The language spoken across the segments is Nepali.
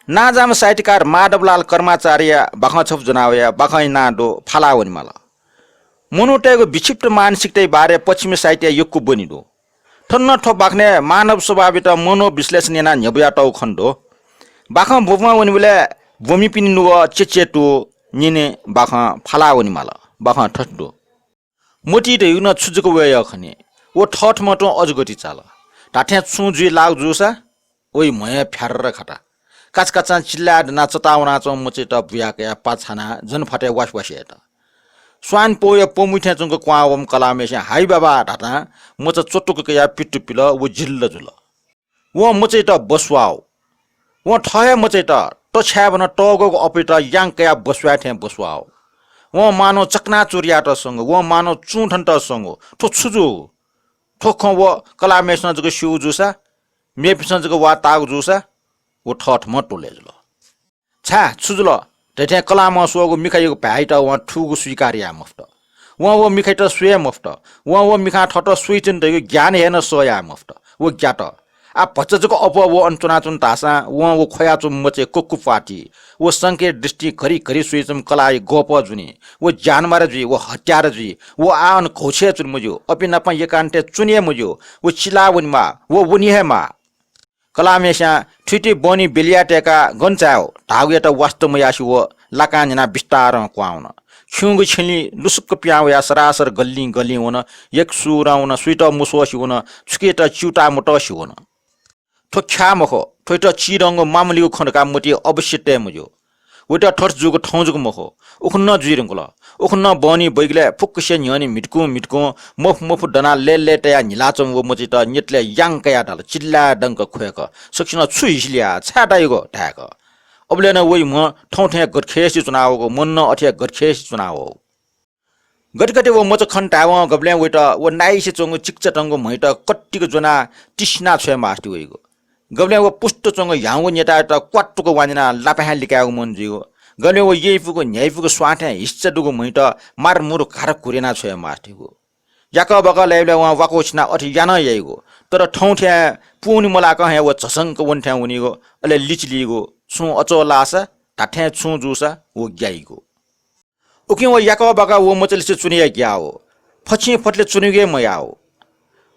नाजाम साहित्यकार माधवलाल कर्माचार्य बाखछप जनावया बाखै नाडो फालावनी माला मनुटेको विक्षिप्त मानसिकता बारे पश्चिमी साहित्य युगको बनिदो ठन्न ठो बाख्ने मानव स्वभावित मनोविश्लेषण ना न्यबया टाउ खण्डो बाख बोमा वनी बेले भूमि पिनि नुव चेचेटो निने बाख फालावनी माला बाख ठट्दो मोटी द युन छुजुको वय खने ओ ठठ मटो अजगति चाल टाठ्या छुजुइ लाग जुसा ओइ मय फ्यार खटा काचकाचा चिल्ला ना चताउना चो मचेट बुयाका पाछाना जन फटे वास वासिएट स्वान पोय पोमुठ्या चंग क्वावम कलामेसे हाइ बाबा ढाटा मच चोटुक या पिट्टु पिल वो जिल्ल जुल वो मचेट बसवाओ वो ठय मचेट टछ्या बन टगो अपेट याङ्कया बसवा थे बसवाओ वो मानो चकना चुरियाट संग वो मानो चुठन्ट संग ठो छुजु ठोख वो कलामेसन जग सिउ जुसा मेपिसन जग वा ताग जुसा वो ठठ म टोले जुल छा छुजुल तेथे कलाम सोगो मिखाइको भाइट व ठुगु स्वीकार्या मफ्त वो मिखाइट सुय मफ्त वो मिखा ठट सुइचिन दैको ज्ञान हेन सोया मफ्त वो ज्ञाट आ भच्चजको अप वो अन्तुनाचुन तासा वो खोयाचु मचे कुक्कु पाटी वो संकेत दृष्टि घरि घरि सुइचम कलाई गोप जुनी वो जानमार जुई वो हत्यार जुई वो आन घोछे चुन मुजो अपिनापा एकान्ते चुनिए मुजो वो चिलावनमा वो वनिहेमा कलामेसा ठिटी बनी बेलियाटेका गन्चाओ ढाउया त वास्तवमयासी वो लाकान्जना विस्तार क्वाउन छुंगु छिली लुसुक प्याउ या सरासर गल्ली गल्ली हुन एक सुराउन सुइट मुसोसी हुन छुकेट चिउटा मोटसी हुन ठोख्या मखो ठोइट चिरंग मामुलीको खण्डका मोटी अवश्य टे मुजो उटा ठर्स जुगो ठौजुको मखो उखन्न जुइरंगला उखन्न बनी बैगले फुक्कसे न्यनी मिटकु मिटकु मफ मफ डना ले तया निलाचम वो मचित नेटले याङ्कया डाल चिल्ला डंक खोयक सक्षिन छुइसलिया छाटाइगो ढाक अबले न वइ म ठौठे गटखेसी चुनावको मन न अठ्या गटखेसी चुनाव गटगटे वो मच खन्टाव गबले वइट वो नाइसे चंग चिक्चटंग मैट कट्टीको जना तिस्ना छय मास्टी वइगो गबले वो पुष्ट चंग याउ नेटा त क्वाटुको वानिना लापहा लिकाउ मन जिगो गले वो येफुको न्याइफुको स्वाठे हिस्चडुको मैट मारमुर खार कुरेना छय मास्टीको याक बक लेबले वा वाकोछना अठि यान यइगो तर ठौठ्या पुनि मलाक हे वो झसंक वन्ठ्या उनीगो अले लिचलिगो छु अचोलासा ठाठे छु जुसा वो ग्याइगो उकि वो याक बक वो मचलसे चुनिया ग्याओ फछि फटले चुनिगे मयाओ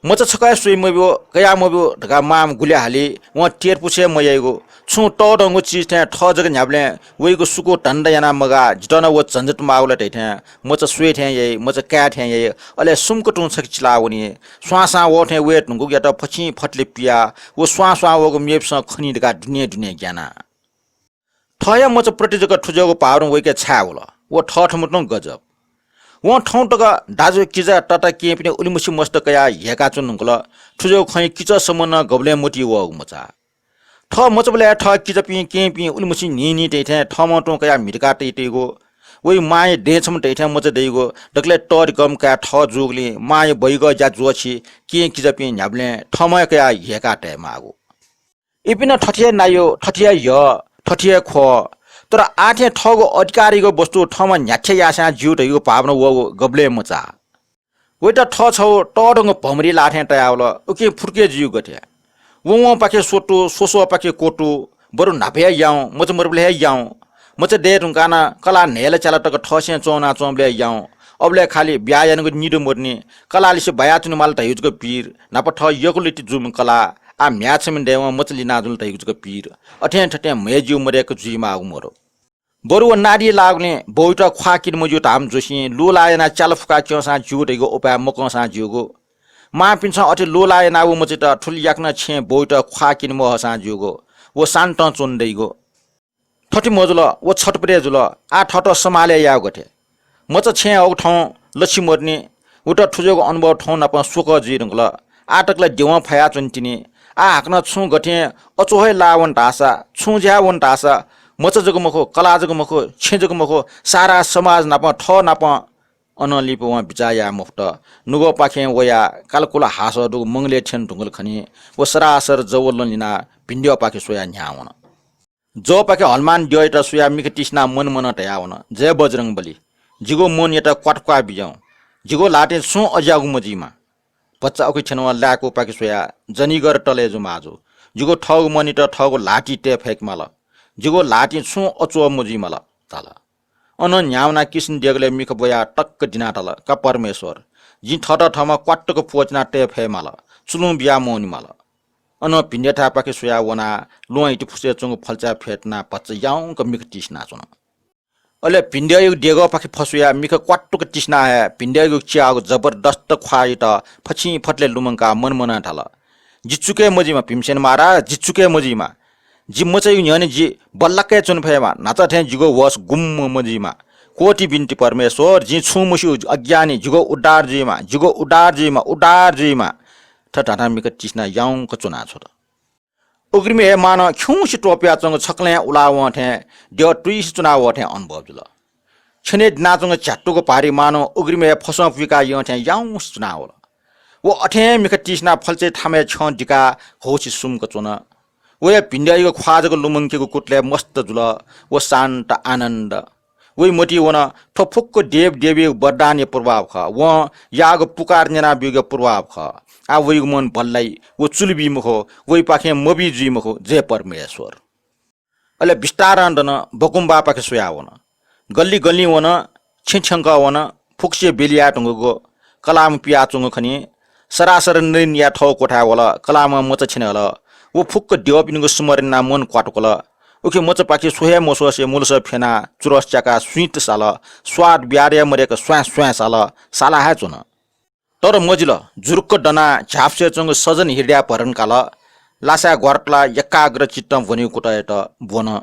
मच छकाय सुइ मबो गया मबो ढका माम गुल्या हाली व टेर पुछे मयगो छु टडंगो चीज थे ठ जग न्याबले वइगो सुको टन्ड याना मगा जिटन वो झन्झट माउला थे मच सुइ थे ये मच क्या थे ये अले सुमको टुन छक चिलावनी स्वासा वो थे वेट नुगु या त फछि फटले पिया वो स्वासा वगो मेपस खनि ढका दुनिया दुनिया ज्ञाना ठय मच प्रतिजक ठुजगो पावरु वइके छावला वो ठठ मुटन गजब वो ठौटका दाजु किजा टटा के पनि उलिमुसी मस्त कया हेका चुनुंगल ठुजो खै किच समन गबले मोटी वो मचा ठ मचबले ठ किज पि के पि उलिमुसी नि टेथे ठ मटो कया मिरका टेटेगो वइ माय देछम टेथे मच देगो डकले टोर गम का ठ जुगले माय बैग जा जोछि के किज पि न्याबले ठमय कया हेका टे मागो इपिन ठठिया नायो ठठिया य ठठिया ख तर आठे ठगो अधिकारीको वस्तु ठमा न्याखे यासा जिउटैको पावनो वो गबले मचा वइटा ठ छौ टडंग भमरी लाठे तयावल उके फुर्के जिउ गथे वो पाखे सोटो सोसो पाखे कोटो बरु नाभे याउ मच मरबले याउ मच दे रुकाना कला नेले चला टक ठसे चोना चोमले याउ अबले खाली ब्यायनको निडो मर्ने कलालिसे बयाचुन माल तयुजको पीर नाप ठ यकुलिटी जुम कला आ म्याछमिन देव मचली नाजुल तयुजको पीर अठे ठटे मेजिउ मरेको जुइमा उमरो बरु नाडी लाग्ने बोइटा ख्वाकिन मजु ताम जोसी लोलायना चालफका क्योसा जुटेको उपाय मकसा जुगो मा पिन्छ अठे लोलायना उ मचित ठुलियाक्न छे बोइटा ख्वाकिन म हसा जुगो वो शान्त चोन्दैगो ठठी मजुल वो छटपरे जुल आ ठट समाले याउ गथे मच छे औ ठौ लछि मर्ने उटा ठुजोको अनुभव ठौ नप सुक जिरंगल आटकले देव फया चुन्टिने आ हाक्न छु गथे अचोहे लावन तासा छु ज्यावन तासा मच जग मखो कला जग मखो छे जग मखो सारा समाज नाप ठ नाप अनलिप वा बिचाया मुफ्त नुगो पाखे वया कालकुला हास दु मंगले छेन ढुंगल खनि वो सरासर जवल लिना भिन्डियो पाखे सोया न्यावन जो पाखे हनुमान दियोट सोया मिकटिसना मन मन तयावन जय बजरंग बली जिगो मन यता क्वाटक्वा बिजाउ जिगो लाटे सु अज्यागु मजीमा बच्चा ओके छनवा लाको पाखे सोया जनीगर टले जुमाजो जिगो ठग मनिट ठग लाटी टे फेक माल जिगो लाटी छु अचो मुजी मला तल अन न्याउना किसिन देगले मिख बोया टक्क दिना तल का परमेश्वर जी ठट ठमा क्वाट्टको पोचना टे फे मला चुलु बिया मोनी मला अन पिन्डे थापाके सुया वना लोइटी फुसे चंग फल्चा फेटना पच याउ क मिख टिसना चुन अले पिन्ड्यायु डेगो पाखे फसुया मिख क्वाट्टुक टिस्ना है पिन्ड्यायु चियागो जबरदस्त ख्वाइट फछि फटले लुमंका मनमना थाल जिचुके मजिमा पिमसेन मारा जिचुके मजिमा जिम्म चाहिँ न्याने जी बल्लकै चुन फेमा नाचा थे जिगो वस गुम्म मजिमा कोटी बिन्ती परमेश्वर जी छु मुसु अज्ञानी जिगो उडार जिमा ठटाटा मिख टिस्ना याउ क चुना छ उग्रिमे मान ख्युसी टोपिया चंग छक्ले उलाव थे देव ट्विस चुनाव थे अनुभव जुल छने नाचंग चाटुको पारी मानो उग्रिमे फसो पिका यो थे याउ चुनाव वो अठे मिख टिस्ना फल्चे थामे छ डिका होसी सुमको चुन वो पिण्डयको ख्वाजको लुमंकेको कुटले मस्त जुल वो शान्त आनन्द वही मोटी वन ठोफुक्को देव देवी वरदान प्रभाव ख व याग पुकार नेना बिग प्रभाव ख आ वही मन भल्लाई वो चुलबी मुखो वही पाखे मबी जी मुखो जय परमेश्वर अले विस्तारन बकुम्बा पाखे सोया वन गल्ली गल्ली वन छिछंक वन फुक्से बेलिया टंगको कलाम पिया चंग खनी सरासर नृन या ठौ कोठा वला कलाम मच छिनल वो फुक्क देव पिनको स्मरणना मन क्वाटकोल उखे मच पाखे सोहे मोसोसे मुलस फेना चुरस चाका स्वीट साल स्वाद ब्यारे मरेक स्वा स्वा साला है चुन तर मजिल जुरुक्क डना झाप्से चंग सजन हिड्या परन काल लासा गर्टला एकाग्र चित्त भनि कुटयट बोन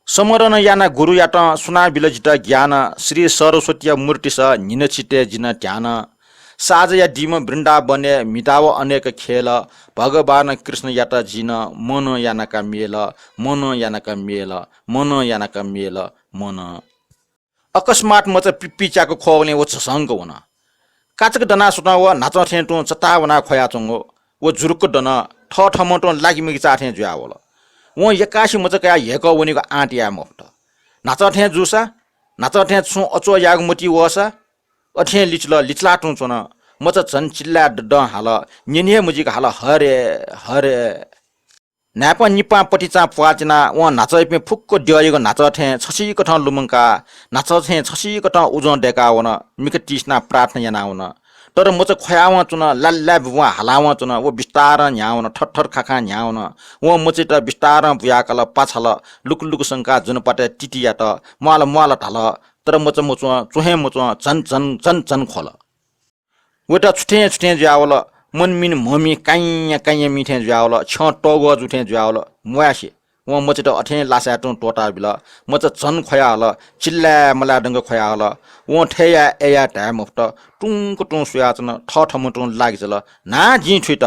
समरण याना गुरु याट सुना बिलजित ज्ञान श्री सरस्वती मूर्ति स निन छिटे जिन ध्यान साज या डिम वृन्दावने मिताव अनेक खेल भगवान कृष्ण यात जिन मन यानका मेल मन अकस्मात म चाहिँ पिप्पिचाको खोगले वो छसंग हुन काचक डना सुना व नाच ठेटो चता वना खोया चंगो वो जुरुक डन ठ ठमटो लागि मिगि चाठे जुया होला वो एकासी म चाहिँ क्या हेको वनीको आटिया मफ्ट नाच ठे जुसा नाच ठे छु अचो याग मुटी वसा अठे लिचला टु चोन म चाहिँ झन चिल्ला ड हाल निने मुजिक हाल हरे नापा निपा पटिचा पुआचना व नाचै पे फुक्को दियको नाच थे छसी कठ लुमंका नाच थे छसी कठ उजो डेका वन मिक टिस्ना प्रार्थना याना वन तर म चाहिँ खयाव चुन लल्ला बुवा हलाव चुन वो विस्तार न्याउन ठट्ठर खाखा न्याउन वो म चाहिँ त विस्तार बुयाकल पाछल लुक संका जुन पटे टिटिया त माल ढाल तर म चाहिँ चुहे म झन खोल वटा छुटे ज्यावल मनमिन ममी काइया मिठे ज्यावल छ टगो जुठे ज्यावल मुयासी व म चाहिँ अठे लासा टोटा बिल म चाहिँ झन खया हल चिल्ला मला डंग खया हल व ठेया एया टाइम अफ त टुङ सुया चन ठठम टुङ लागिजल ना जी छुट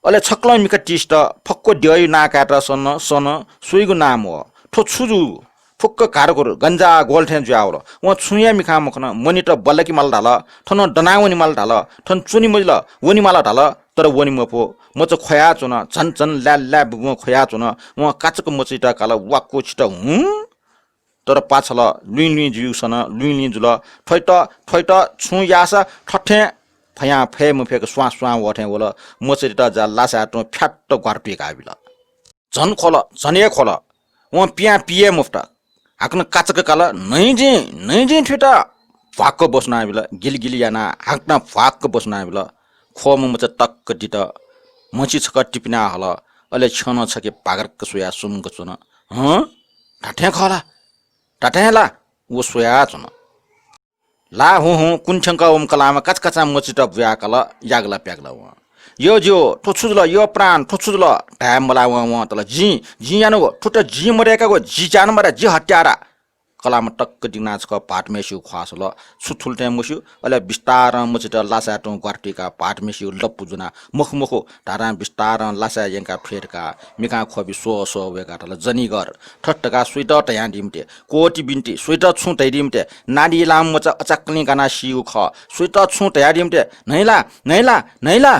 अले छक्ल मिक टिस्ट फक्को डय ना काट सन सुइगु नाम हो ठो छुजु फुक्क कारको गंजा गोल्ठे ज्यावल व छुया मिखा मखन मनिट बल्लकी माल ढाल ठन डनावनी माल ढाल ठन चुनी मजल वनी माल ढाल तर वनी मपो म चाहिँ खया चुन झन ल्या बुम खया चुन व काचको मचिटा काल वाक्को छिट तर पाछल लुइलुइ जिउसन लुइलुइ जुल ठैट छु यास ठठे फया फे मुफेक स्वा वठे वल मचिटा जा लासा टो फ्याट गर्टि गाबिल झन खोल व पिए मुफ्त हाक्न काचक काल नैजे ठिटा फाक बस्न आबिल गिलगिली याना हाक्न फाक बस्न आबिल खोम म चाहिँ टक्क दिट मची छक टिपिना हल अले छन छके पागरक सोया सुमक चुन टाठेला वो सोया चुन ला हु कुन्छंका ओम कलामा कचकचा मचिट बुया कल यागला प्यागला व यो जो ठोछुजल यो प्राण ठोछुजल टाइम मला व तल जी यानो ठुट जी मरेकाको जी जान मरा जी हत्यारा कलामा टक्क दिनाचक पाटमेसु ख्वासल सुथुल्टे मुसु अले विस्तार मुचिट लासा टु गर्टिका पाटमेसु लपुजुना मुखमुखो धारा विस्तार लासा यंका फेरका मिका खोबी सो वेका तल जनीगर ठट्टका सुइट तया दिमते कोटी बिन्ती सुइट छु तै दिमते नाडी लाम मच अचक्ली गाना सिउ ख सुइट छु तया दिमते नैला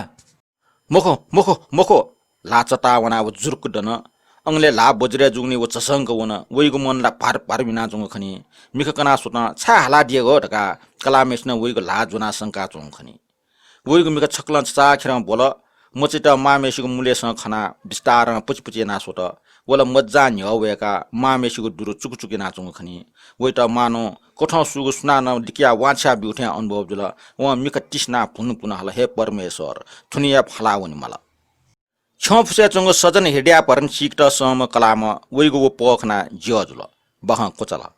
मुखो लाचता वना व जुर्क दन अंगले ला बजरे जुग्ने वो चसंग वन वइगु मन ला पार बिना जुङ खनी मिख कना सुतना छा हला दिएको ढका कलामेस्न वइगु ला जुना शंका जुङ खनी वइगु मिख छक्लन चा खेर बोल म चाहिँ त मामेसीको मूल्यसँग खना बिस्तारमा पुचपुचे नासो त वला मजा न्याउका मामेसीको दुरो चुकचुके नाचुङ खनी वै त मानो कोठाउँ सुगु सुना न लिकिया वाछा बिउठे अनुभव जुल व मिक तिस्ना पुन पुन हल हे परमेश्वर थुनिया फलाउनी मला छ फुसे चंग सजन हिड्या परन सिक त सम कलाम वैगो पखना ज्य जुल बह कोचला